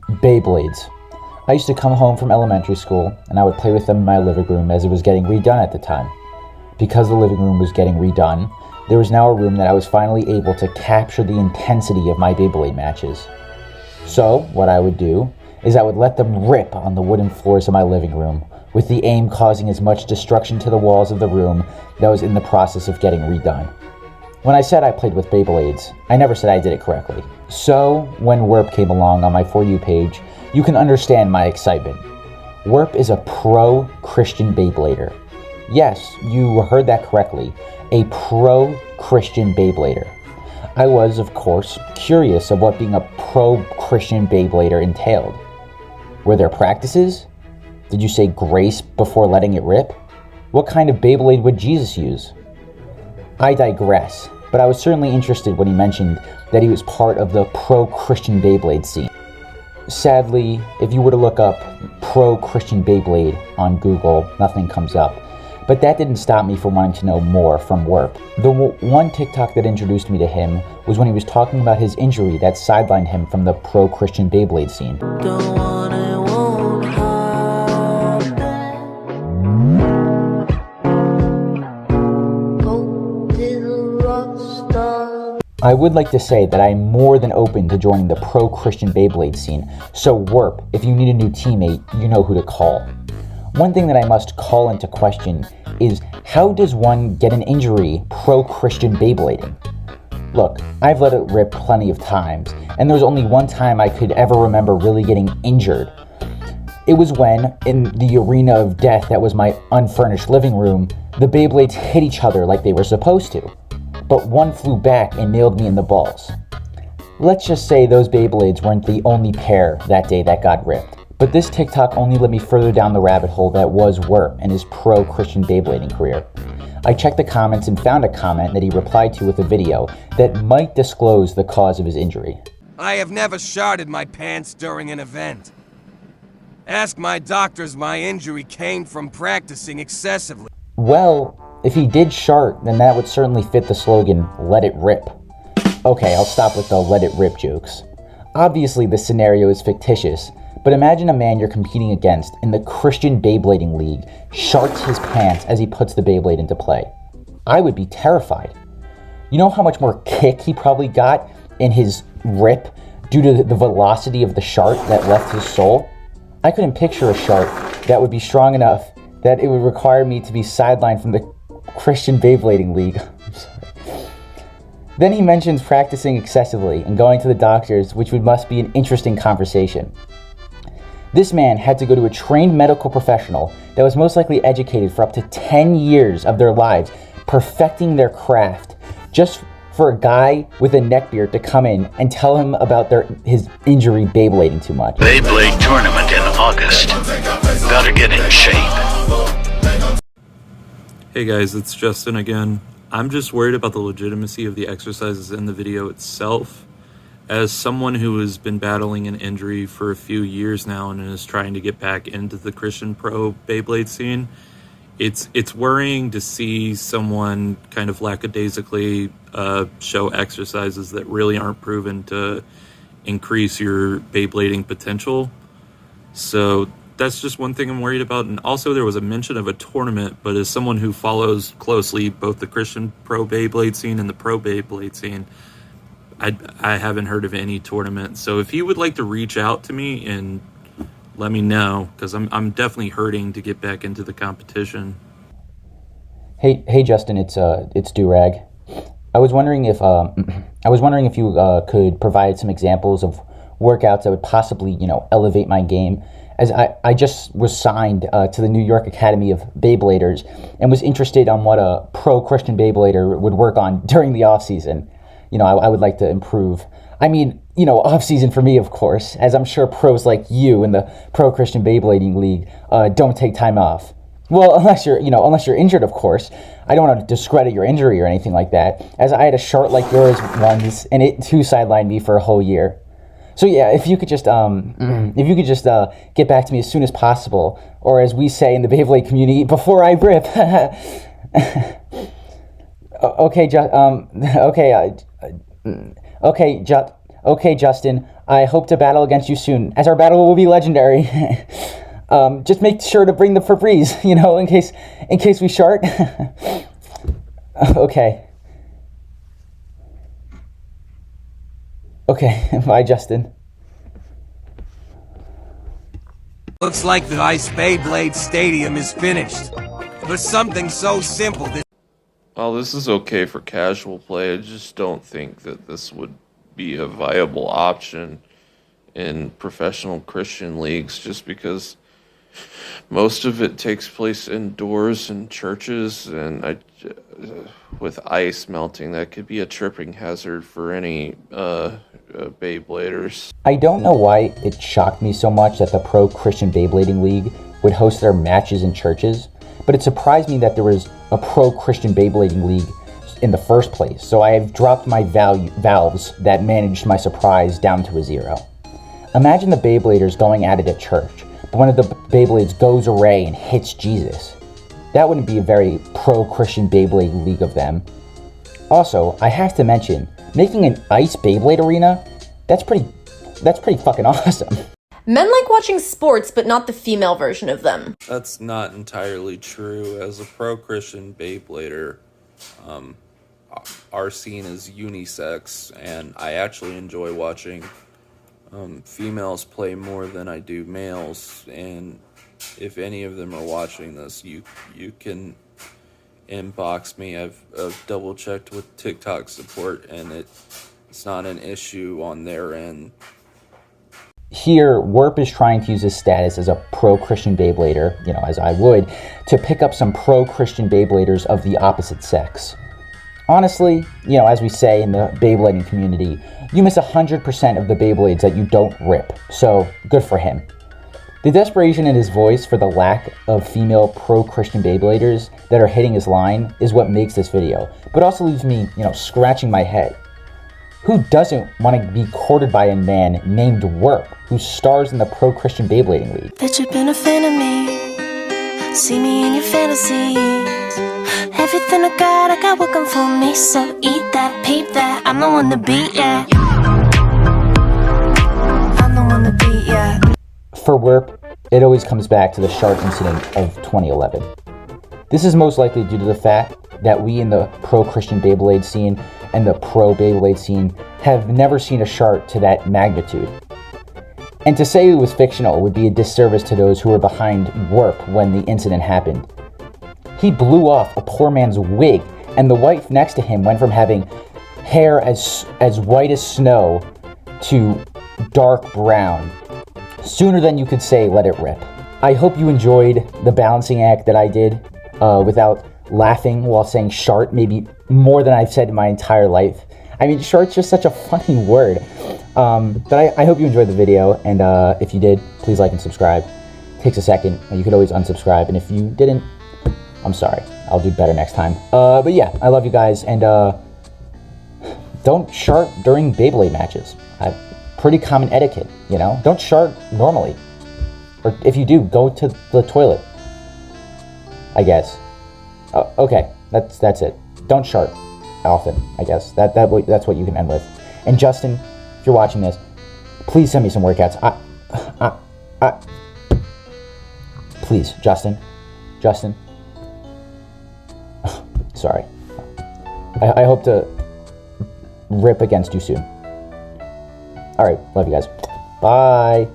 Beyblades. I used to come home from elementary school, and I would play with them in my living room as it was getting redone at the time. Because the living room was getting redone, there was now a room that I was finally able to capture the intensity of my Beyblade matches. So, what I would do is I would let them rip on the wooden floors of my living room, with the aim causing as much destruction to the walls of the room that was in the process of getting redone. When I said I played with Beyblades, I never said I did it correctly. So, when Wurp came along on my For You page, you can understand my excitement. Wurp is a pro-Christian Beyblader. Yes, you heard that correctly, a pro-Christian Beyblader. I was, of course, curious of what being a pro-Christian Beyblader entailed. Were there practices? Did you say grace before letting it rip? What kind of Beyblade would Jesus use? I digress, but I was certainly interested when he mentioned that he was part of the pro-Christian Beyblade scene. Sadly, if you were to look up pro-Christian Beyblade on Google, nothing comes up. But that didn't stop me from wanting to know more from Wurp. The one TikTok that introduced me to him was when he was talking about his injury that sidelined him from the pro-Christian Beyblade scene. I would like to say that I'm more than open to joining the pro-Christian Beyblade scene, so Wurp, if you need a new teammate, you know who to call. One thing that I must call into question is, how does one get an injury pro-Christian Beyblading? Look, I've let it rip plenty of times, and there was only one time I could ever remember really getting injured. It was when, in the arena of death that was my unfurnished living room, the Beyblades hit each other like they were supposed to. But one flew back and nailed me in the balls. Let's just say those Beyblades weren't the only pair that day that got ripped. But this TikTok only led me further down the rabbit hole that was Wurp and his pro-Christian Beyblading career. I checked the comments and found a comment that he replied to with a video that might disclose the cause of his injury. I have never sharted my pants during an event. Ask my doctors, my injury came from practicing excessively. Well, if he did shart, then that would certainly fit the slogan, let it rip. Okay, I'll stop with the let it rip jokes. Obviously, this scenario is fictitious, but imagine a man you're competing against in the Christian Beyblading League sharts his pants as he puts the Beyblade into play. I would be terrified. You know how much more kick he probably got in his rip due to the velocity of the shart that left his soul? I couldn't picture a shart that would be strong enough that it would require me to be sidelined from the Christian Beyblading League. I'm sorry. Then he mentions practicing excessively and going to the doctors, which must be an interesting conversation. This man had to go to a trained medical professional that was most likely educated for up to 10 years of their lives, perfecting their craft, just for a guy with a neckbeard to come in and tell him about his injury Beyblading too much. Beyblade tournament in August. Gotta get in shape. Hey guys, it's Justin again. I'm just worried about the legitimacy of the exercises in the video itself. As someone who has been battling an injury for a few years now and is trying to get back into the Christian pro Beyblade scene, it's worrying to see someone kind of lackadaisically show exercises that really aren't proven to increase your Beyblading potential. So that's just one thing I'm worried about. And also there was a mention of a tournament, but as someone who follows closely both the Christian pro Beyblade scene and the pro Beyblade scene, I haven't heard of any tournament. So if you would like to reach out to me and let me know, because I'm definitely hurting to get back into the competition. Hey Justin, it's Durag. I was wondering if you could provide some examples of workouts that would possibly, elevate my game, as I just was signed to the New York Academy of Beybladers and was interested on what a pro-Christian Beyblader would work on during the off-season. I would like to improve. I mean, off-season for me, of course, as I'm sure pros like you in the pro-Christian Beyblading League don't take time off. Well, unless you're injured, of course. I don't want to discredit your injury or anything like that, as I had a shart like yours once, and it too sidelined me for a whole year. So yeah, if you could just get back to me as soon as possible, or as we say in the Beyblade community, before I rip. Okay, Justin, I hope to battle against you soon, as our battle will be legendary. Just make sure to bring the Febreze, in case we shart. Okay. Okay, bye, Justin. Looks like the Ice Beyblade Stadium is finished. For something so simple, While this is okay for casual play, I just don't think that this would be a viable option in professional Christian leagues, just because most of it takes place indoors in churches, and with ice melting, that could be a tripping hazard for any Beybladers. I don't know why it shocked me so much that the Pro Christian Beyblading League would host their matches in churches, but it surprised me that there was a Pro Christian Beyblading League in the first place, so I have dropped my valves that managed my surprise down to a 0. Imagine the Beybladers going at it at church, but one of the Beyblades goes array and hits Jesus. That wouldn't be a very pro-Christian Beyblade league of them. Also, I have to mention, making an ice Beyblade arena, that's pretty fucking awesome. Men like watching sports, but not the female version of them. That's not entirely true. As a pro-Christian Beyblader, our scene is unisex, and I actually enjoy watching females play more than I do males, and if any of them are watching this, you can inbox me. I've double checked with TikTok support, and it's not an issue on their end. Here, Wurp is trying to use his status as a pro-Christian Beyblader, as I would, to pick up some pro-Christian Beybladers of the opposite sex. Honestly, as we say in the Beyblading community, you miss 100% of the Beyblades that you don't rip, so good for him. The desperation in his voice for the lack of female pro-Christian Beybladers that are hitting his line is what makes this video, but also leaves me, scratching my head. Who doesn't want to be courted by a man named Wurp, who stars in the Pro-Christian Beyblading League? Bet you've been a fan of me. See me in your fantasies. Everything I got working for me. So eat that, peep that. I'm the one to beat, yeah. I'm the one to beat, yeah. For Wurp, it always comes back to the Shark incident of 2011. This is most likely due to the fact that we in the pro-Christian Beyblade scene and the pro-Beyblade scene have never seen a Shark to that magnitude. And to say it was fictional would be a disservice to those who were behind Wurp when the incident happened. He blew off a poor man's wig, and the wife next to him went from having hair as white as snow to dark brown, sooner than you could say let it rip. I hope you enjoyed the balancing act that I did without laughing while saying shart, maybe more than I've said in my entire life. I mean, shart's just such a funny word. But I hope you enjoyed the video, and if you did, please like and subscribe. It takes a second, and you could always unsubscribe, and if you didn't, I'm sorry. I'll do better next time. But yeah, I love you guys, and don't shart during Beyblade matches. Pretty common etiquette, Don't shart normally. Or if you do, go to the toilet, I guess. Okay, that's it. Don't shart often, I guess. That's what you can end with. And Justin, if you're watching this, please send me some workouts. Please, Justin. Sorry. I hope to rip against you soon. All right, love you guys. Bye.